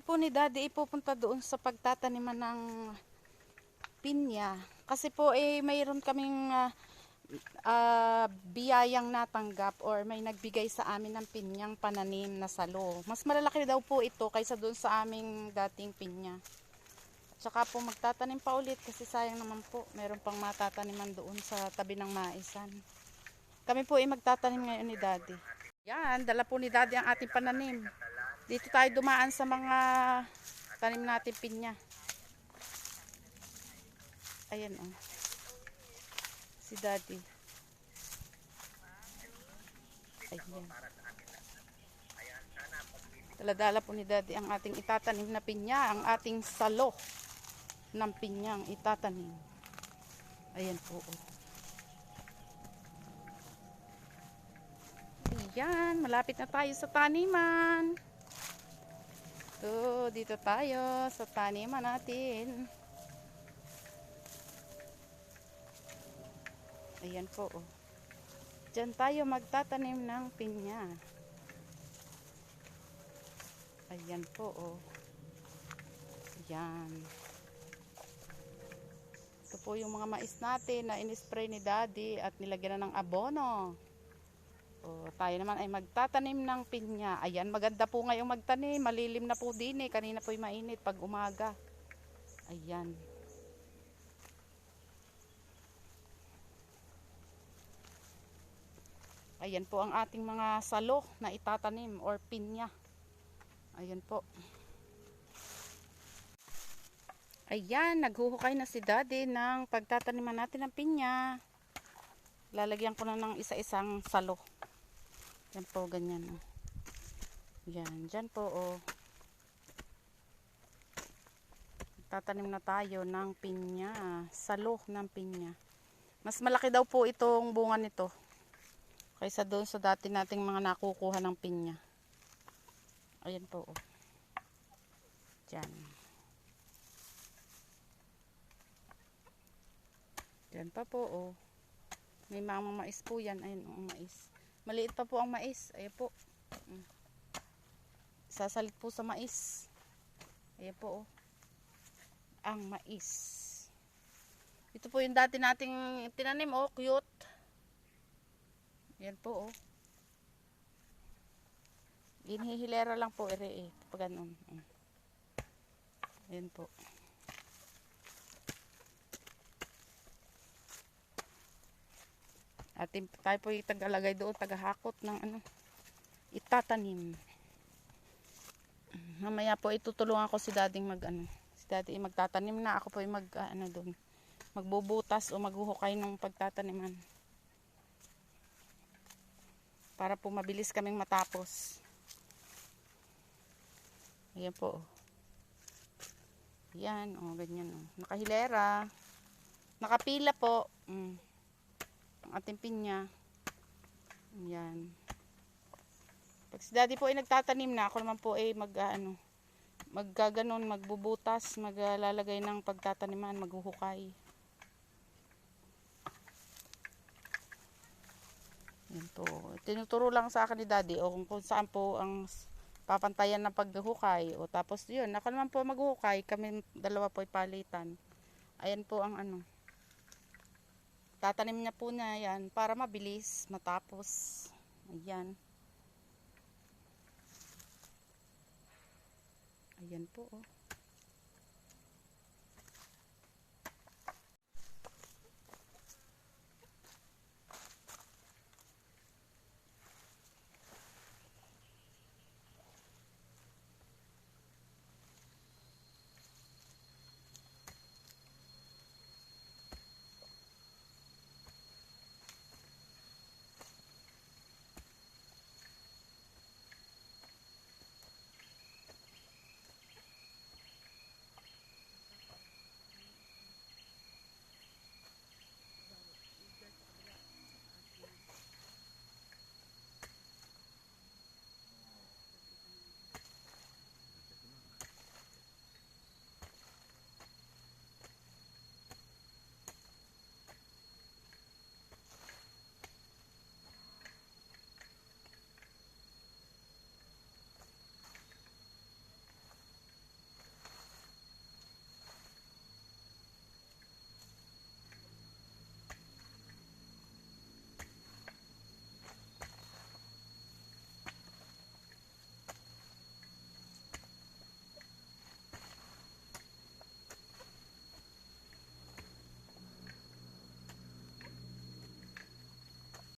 po ni Daddy ipupunta doon sa pagtataniman ng pinya. Kasi po mayroon kaming biyayang natanggap or may nagbigay sa amin ng pinyang pananim na salo. Mas malalaki daw po ito kaysa doon sa aming dating pinya. Tsaka po magtatanim pa ulit kasi sayang naman po. Meron pang matataniman doon sa tabi ng maisan. Kami po magtatanim ngayon ni Daddy. Yan, dala po ni Daddy ang ating pananim. Dito tayo dumaan sa mga tanim natin pinya. Ayan o. Si Daddy. Ayan. Dala-dala po ni Daddy ang ating itatanim na pinya. Ang ating salo ng pinyang itatanim. Ayan po o. Ayan, malapit na tayo sa taniman. So, dito tayo sa taniman natin. Ayan po oh. Diyan tayo magtatanim ng pinya. Ayan po oh. Ayan. Ito po yung mga mais natin na in-spray ni Daddy at nilagyan na ng abono. O, tayo naman ay magtatanim ng pinya. Ayan, maganda po ngayong magtanim. Malilim na po din eh. Kanina po yung mainit pag umaga. Ayan. Ayan po ang ating mga salo na itatanim or pinya. Ayan po. Ayan, naghuhukay na si Daddy ng pagtataniman natin ng pinya. Lalagyan ko na ng isa-isang salo. Yan po, ganyan. Oh. Yan, dyan po, oh. Tatanim na tayo ng pinya. Salo ng pinya. Mas malaki daw po itong bunga nito. Kaysa doon sa dati nating mga nakukuha ng pinya. Ayan po, oh. Dyan. Dyan pa po, oh. May mga mais po yan. Ayun, oh, mais. Maliit pa po ang mais. Ayan po. Sasalit po sa mais. Ayan po oh. Ang mais. Ito po yung dati nating tinanim oh. Cute. Ayan po oh. Inhihilera lang po ere eh. Pag ganun. Ayan po. At tayo po yung tagalagay doon, tagahakot ng ano, itatanim. Mamaya po itutulungan ko si Daddy si Daddy magtatanim na, ako po yung doon, magbubutas o maghuhukay ng pagtataniman. Para po mabilis kaming matapos. Ayan po. Yan, oh, ganyan oh. Nakahilera. Nakapila po. Ang ating pinya. Yan. Pag si Daddy po ay nagtatanim na, ako naman po ay maggaganon, magbubutas, maglalagay ng pagtataniman, maghuhukay. Yan po. Tinuturo lang sa akin ni Daddy o kung saan po ang papantayan ng paghuhukay. O tapos yun, ako naman po maghuhukay, kami dalawa po ay palitan. Ayan po ang tatanim niya po na yan para mabilis matapos. Ayan. Ayan po oh.